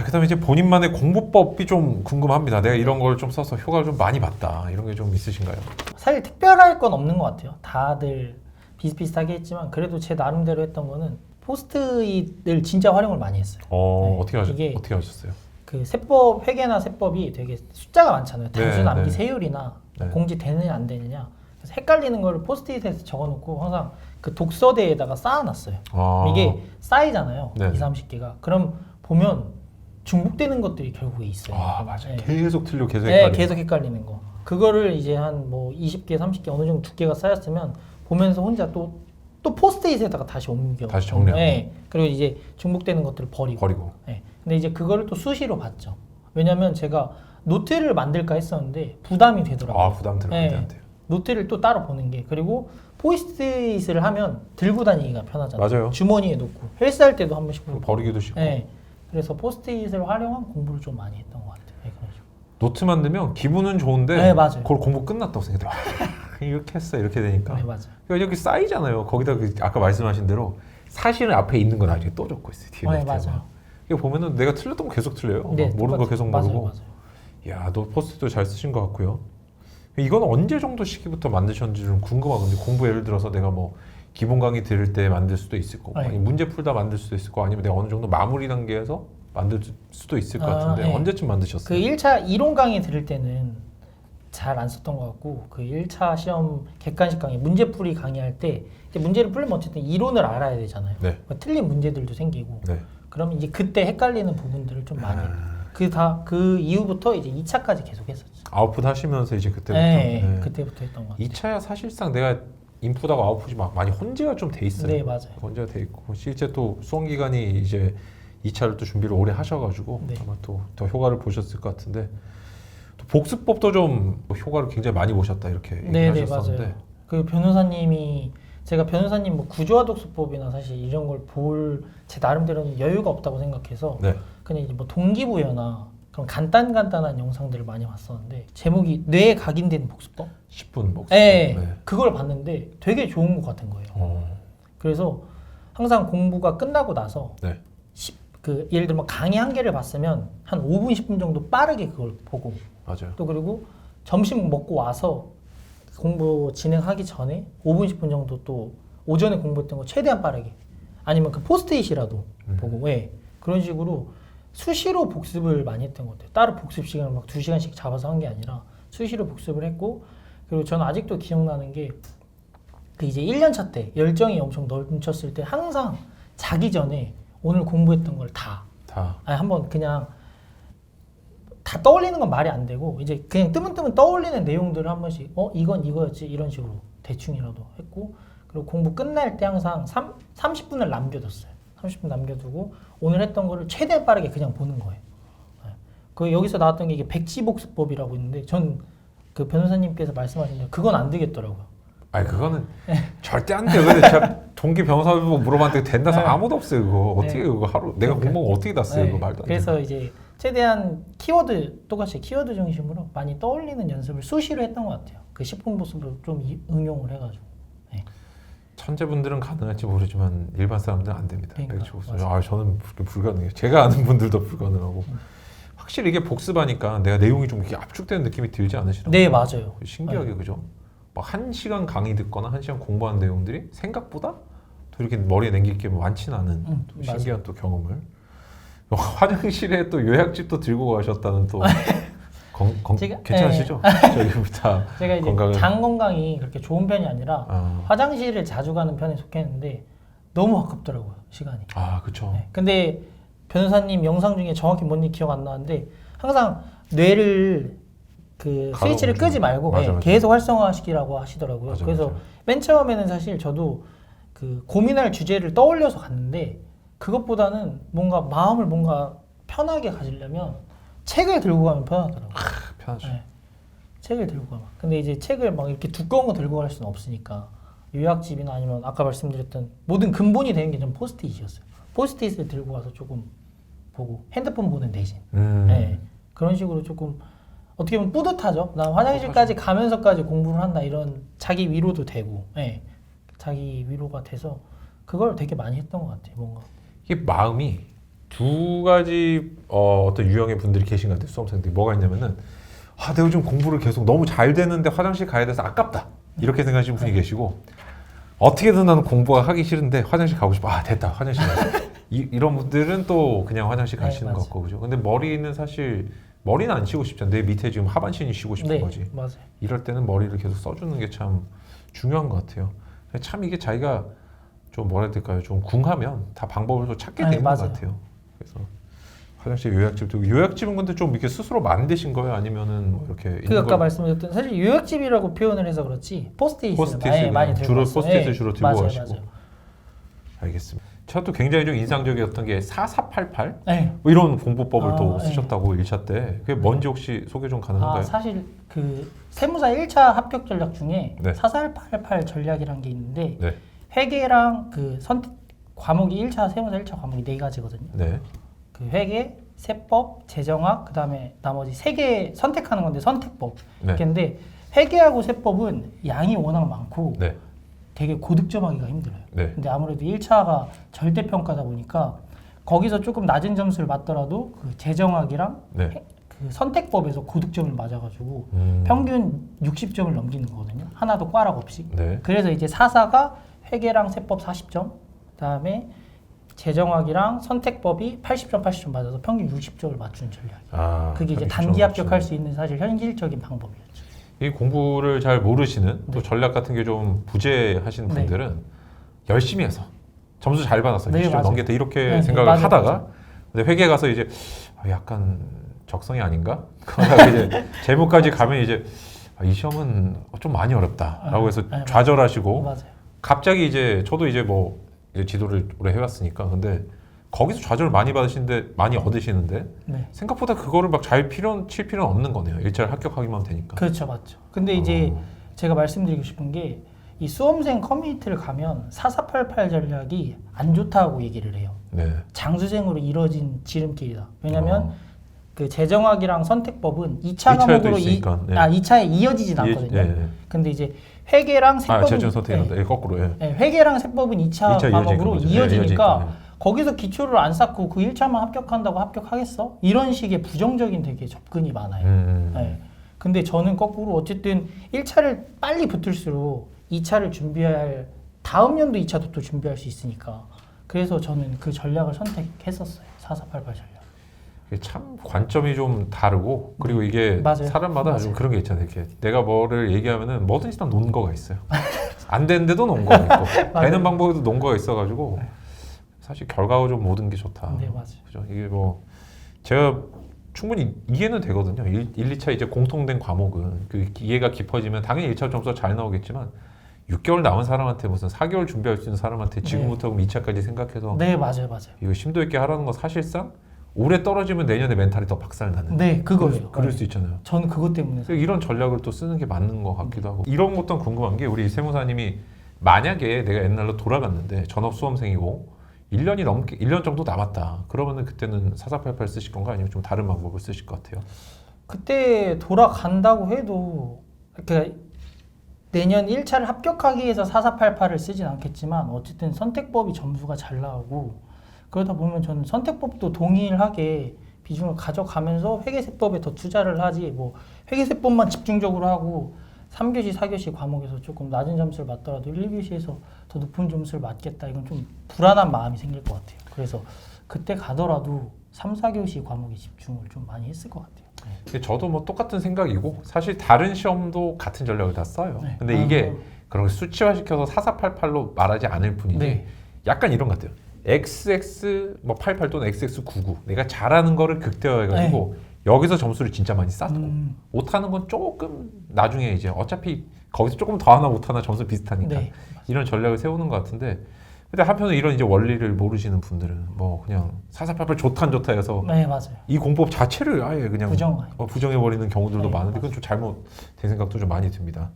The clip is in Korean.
자, 그다음에 이제 본인만의 공부법이 좀 궁금합니다. 내가 이런 걸 좀 써서 효과를 좀 많이 봤다. 이런 게 좀 있으신가요? 사실 특별할 건 없는 것 같아요. 다들 비슷비슷하게 했지만 그래도 제 나름대로 했던 거는 포스트잇을 진짜 활용을 많이 했어요. 네, 어떻게 하셨어요? 그 세법 회계나 세법이 되게 숫자가 많잖아요. 단순 네, 암기 네. 세율이나 네. 공지 되느냐 안 되느냐. 그래서 헷갈리는 걸 포스트잇에서 적어놓고 항상 그 독서대에다가 쌓아놨어요. 이게 쌓이잖아요. 네. 20-30개가. 그럼 보면 중복되는 것들이 결국에 있어요. 맞아. 네. 계속 틀려, 계속 네, 헷갈려. 계속 헷갈리는 거. 그거를 이제 한 뭐 20개, 30개 어느 정도 두께가 쌓였으면 보면서 혼자 또 포스트잇에다가 다시 옮겨. 다시 정리하고. 네. 그리고 이제 중복되는 것들을 버리고. 네. 근데 이제 그거를 또 수시로 봤죠. 왜냐면 제가 노트를 만들까 했었는데 부담이 되더라고요. 부담 들어요. 네. 노트를 또 따로 보는 게. 그리고 포스트잇을 하면 들고 다니기가 편하잖아요. 맞아요. 주머니에 놓고 헬스할 때도 한 번씩 보고. 버리기도 쉽고. 네. 그래서 포스트잇을 활용한 공부를 좀 많이 했던 것 같아요. 네, 그런 식으로. 노트 만들면 기분은 좋은데 네, 맞아요. 그걸 공부 끝났다고 생각해. 이렇게 했어. 이렇게 되니까. 네, 맞아요. 여기 쌓이잖아요. 거기다 아까 말씀하신 대로 사실은 앞에 있는 건 나중에 또 적고 있어요. 뒤에 네, 맞아요. 이거 보면은 내가 틀렸던 거 계속 틀려요. 네, 모르는 거 계속 맞아요, 모르고. 맞아요. 야, 너 포스트도 잘 쓰신 것 같고요. 이건 언제 정도 시기부터 만드셨는지 좀 궁금하거든요. 공부 예를 들어서 내가 뭐 기본 강의 들을 때 만들 수도 있을 거고, 네. 아니 문제 풀다 만들 수도 있을 거고, 아니면 내가 어느 정도 마무리 단계에서 만들 수도 있을 것 같은데 네. 언제쯤 만드셨어요? 그 1차 이론 강의 들을 때는 잘 안 썼던 것 같고 그 1차 시험 객관식 강의 문제풀이 강의할 때 이제 문제를 풀려면 어쨌든 이론을 알아야 되잖아요. 네. 그러니까 틀린 문제들도 생기고 네. 그러면 이제 그때 헷갈리는 부분들을 좀 많이 그 이후부터 이제 2차까지 계속 했었죠. 아웃풋 하시면서 이제 그때부터. 네, 네. 그때부터 했던 것 같아요. 2차야 사실상 내가 인풋하고 아웃풋이 막 많이 혼재가 좀 돼 있어요. 네, 맞아요. 혼재가 돼 있고 실제 또 수험 기간이 이제 2차를 또 준비를 오래 하셔가지고 네. 아마 또 더 효과를 보셨을 것 같은데 또 복습법도 좀 효과를 굉장히 많이 보셨다 이렇게 네, 얘기하셨었는데 맞아요. 그 변호사님이 제가 변호사님 뭐 구조화 독서법이나 사실 이런 걸 볼 제 나름대로는 여유가 없다고 생각해서 네. 그냥 이제 뭐 동기부여나 그런 간단한 영상들을 많이 봤었는데 제목이 뇌에 각인된 복습법? 10분 복습법. 네. 네. 그걸 봤는데 되게 좋은 것 같은 거예요. 그래서 항상 공부가 끝나고 나서 네. 그 예를 들면 강의 한 개를 봤으면 한 5분, 10분 정도 빠르게 그걸 보고 맞아요. 또 그리고 점심 먹고 와서 공부 진행하기 전에 5분, 10분 정도 또 오전에 공부했던 거 최대한 빠르게 아니면 그 포스트잇이라도 보고 왜 그런 식으로 수시로 복습을 많이 했던 것 같아요. 따로 복습 시간을 막 2시간씩 잡아서 한 게 아니라 수시로 복습을 했고 그리고 저는 아직도 기억나는 게 그 이제 1년차 때 열정이 엄청 넘쳤을 때 항상 자기 전에 오늘 공부했던 걸 한번 그냥 다 떠올리는 건 말이 안 되고 이제 그냥 뜨문뜨문 떠올리는 내용들을 한 번씩 이건 이거였지 이런 식으로 대충이라도 했고 그리고 공부 끝날 때 항상 30분을 남겨뒀어요. 30분 남겨두고 오늘 했던 거를 최대한 빠르게 그냥 보는 거예요. 그 여기서 나왔던 게 이게 백지복습법이라고 있는데 전 그 변호사님께서 말씀하신 대로 그건 안 되겠더라고요. 아니 그거는 절대 안 돼요. 근데 제가 동기 변호사 물어봤는데 된다 해서 네. 아무도 없어요. 그거 어떻게 네. 그거 하루 내가 공부한 어떻게 다 써요? 네. 그거 말도 안 돼. 그래서 이제 최대한 똑같이 키워드 중심으로 많이 떠올리는 연습을 수시로 했던 것 같아요. 그 10분 복습을 좀 응용을 해가지고. 네. 천재분들은 가능할지 모르지만 일반 사람들은 안 됩니다. 그러니까, 백지복습. 저는 불가능해요. 제가 아는 분들도 불가능하고. 확실히 이게 복습하니까 내가 내용이 좀 이렇게 압축되는 느낌이 들지 않으시나요? 네, 맞아요. 신기하게 그죠? 막 1시간 강의 듣거나 1시간 공부한 내용들이 생각보다 또 이렇게 머리에 남길 게 많지는 않은 또 신기한 또 경험을 화장실에 또 요약집도 들고 가셨다는 또 괜찮으시죠? 저기부터 제가 이제 장 건강이 그렇게 좋은 편이 아니라 화장실을 자주 가는 편에 속했는데 너무 아깝더라고요 시간이. 그렇죠. 네. 근데 변호사님 영상 중에 정확히 뭔지 기억 안 나는데 항상 뇌를 그 스위치를 끄지 말고 맞아. 계속 활성화시키라고 하시더라고요. 그래서 맞아. 맨 처음에는 사실 저도 그 고민할 주제를 떠올려서 갔는데 그것보다는 마음을 편하게 가지려면 책을 들고 가면 편하더라고요. 편하죠. 네. 책을 들고 가면. 근데 이제 책을 막 이렇게 두꺼운 거 들고 갈 수는 없으니까 요약집이나 아니면 아까 말씀드렸던 모든 근본이 되는 게 좀 포스트잇이었어요. 포스트잇을 들고 가서 조금 보고 핸드폰 보는 대신 네. 그런 식으로 조금 어떻게 보면 뿌듯하죠. 난 화장실까지 가면서까지 공부를 한다 이런 자기 위로도 되고 네. 자기 위로가 돼서 그걸 되게 많이 했던 것 같아요. 뭔가 이게 마음이 두 가지 어떤 유형의 분들이 계신 것 같아요. 수험생들이 뭐가 있냐면은 내가 요즘 공부를 계속 너무 잘 되는데 화장실 가야 돼서 아깝다 이렇게 생각하시는 분이 계시고 어떻게든 나는 공부가 하기 싫은데 화장실 가고 싶어. 됐다 화장실 가자. 이런 분들은 또 그냥 화장실 가시는 것 같고 그죠. 근데 머리는 사실 머리는 안 치고 싶잖아. 내 밑에 지금 하반신이 쉬고 싶은 네, 거지. 맞아요. 이럴 때는 머리를 계속 써주는 게 참 중요한 것 같아요. 참 이게 자기가 좀 뭐라 해야 될까요? 좀 궁하면 다 방법을 또 찾게 되는 것 맞아요. 같아요. 그래서 화장실 요약집은 근데 좀 이렇게 스스로 만드신 거예요? 아니면은 뭐 이렇게 그 아까 말씀드렸던 사실 요약집이라고 표현을 해서 그렇지 포스트잇을 많이 들고 주로 왔어요. 포스트잇을 주로 들고 맞아요, 가시고. 맞아요. 알겠습니다. 저도 굉장히 좀 인상적이었던 게 4488 네. 뭐 이런 공부법을 또 네. 쓰셨다고 1차 때 그게 뭔지 혹시 소개 좀 가능한가요? 사실 그 세무사 1차 합격 전략 중에 네. 4488 전략이라는 게 있는데 네. 회계랑 그 선택 과목이 1차 세무사 1차 과목이 4가지거든요. 네. 그 회계, 세법, 재정학, 그다음에 나머지 3개 선택하는 건데 선택법. 네. 근데 회계하고 세법은 양이 워낙 많고 네. 되게 고득점하기가 힘들어요. 네. 근데 아무래도 1차가 절대평가다 보니까 거기서 조금 낮은 점수를 맞더라도 그 재정학이랑 네. 그 선택법에서 고득점을 맞아가지고 음. 평균 60점을 넘기는 거거든요. 하나도 꽈락 없이. 네. 그래서 이제 사사가 회계랑 세법 40점, 그다음에 재정학이랑 선택법이 80점, 80점 맞아서 평균 60점을 맞추는 전략이에요. 그게 이제 단기 합격할 수 있는 사실 현실적인 방법이었죠. 이 공부를 잘 모르시는 또 네. 전략 같은 게 좀 부재하시는 네. 분들은 열심히 해서 점수 잘 받았어. 네, 60점 맞아요. 넘겠다 이렇게 네, 생각을 맞아요, 하다가 맞아요. 근데 회계 가서 이제 약간 적성이 아닌가? 그러다가 이제 재무까지 가면 이제 이 시험은 좀 많이 어렵다라고 해서 네, 좌절하시고 맞아요. 갑자기 이제 저도 이제 뭐 이제 지도를 오래 해왔으니까 근데 거기서 좌절을 많이 받으시는데 많이 얻으시는데 네. 생각보다 그거를 막 잘 칠 필요는 없는 거네요. 1차를 합격하기만 하면 되니까. 그렇죠, 맞죠. 근데 이제 제가 말씀드리고 싶은 게 이 수험생 커뮤니티를 가면 4488 전략이 안 좋다고 얘기를 해요. 네. 장수생으로 이루어진 지름길이다. 왜냐면 어. 그 재정학이랑 선택법은 2차 2차에도 과목으로 있으니까, 네. 2차에 이어지진 않거든요. 예. 근데 이제 회계랑 세법은 재정 선택이란다. 예, 거꾸로. 예. 회계랑 세법은 2차 2차 과목으로 이어지니까 예. 거기서 기초를 안 쌓고 그 1차만 합격한다고 합격하겠어? 이런 식의 부정적인 되게 접근이 많아요. 네. 근데 저는 거꾸로 어쨌든 1차를 빨리 붙을수록 2차를 준비할 다음 연도 2차도 또 준비할 수 있으니까 그래서 저는 그 전략을 선택했었어요. 4488 전략. 이게 참 관점이 좀 다르고 그리고 이게 맞아요. 사람마다 좀 맞아요. 그런 게 있잖아요. 이렇게 내가 뭐를 얘기하면은 뭐든지 다 논거가 있어요. 안 되는데도 논거가 있고 되는 방법에도 논거가 있어가지고 사실 결과가 좀 모든 게 좋다. 네, 맞아요. 그죠? 이게 뭐 제가 충분히 이해는 되거든요. 1, 2차 이제 공통된 과목은 그 이해가 깊어지면 당연히 1차 점수가 잘 나오겠지만 6개월 남은 사람한테 무슨 4개월 준비할 수 있는 사람한테 지금부터 그럼 2차까지 생각해서 네, 맞아요. 이거 심도 있게 하라는 건 사실상 올해 떨어지면 내년에 멘탈이 더 박살나는 네, 그거예요. 그럴 수 있잖아요. 저는 그것 때문에 그래서 이런 전략을 또 쓰는 게 맞는 것 같기도 하고 이런 것도 궁금한 게 우리 세무사님이 만약에 내가 옛날로 돌아갔는데 전업 수험생이고 1년 정도 남았다. 그러면은 그때는 4488 쓰실 건가 아니면 좀 다른 방법을 쓰실 것 같아요? 그때 돌아간다고 해도 그러니까 내년 1차를 합격하기 위해서 4488을 쓰진 않겠지만 어쨌든 선택법이 점수가 잘 나오고 그러다 보면 저는 선택법도 동일하게 비중을 가져가면서 회계세법에 더 투자를 하지 뭐 회계세법만 집중적으로 하고 3교시, 4교시 과목에서 조금 낮은 점수를 맞더라도 1교시에서 더 높은 점수를 맞겠다. 이건 좀 불안한 마음이 생길 것 같아요. 그래서 그때 가더라도 3, 4교시 과목에 집중을 좀 많이 했을 것 같아요. 근데 저도 뭐 똑같은 생각이고 사실 다른 시험도 같은 전략을 다 써요. 네. 근데 이게 그런 걸 수치화시켜서 4488로 말하지 않을 뿐이지 네. 약간 이런 것 같아요. XX 뭐 88 또는 XX99 내가 잘하는 거를 극대화해가지고 여기서 점수를 진짜 많이 쌓고 못하는 건 조금 나중에 이제 어차피 거기서 조금 더 하나 못하나 점수 비슷하니까 네. 이런 전략을 세우는 것 같은데 근데 한편으로 이런 이제 원리를 모르시는 분들은 뭐 그냥 4488 좋다 안 좋다 해서 네, 맞아요. 이 공법 자체를 아예 그냥 부정해요. 부정해버리는 경우들도 네, 많은데 그건 좀 잘못된 생각도 좀 많이 듭니다.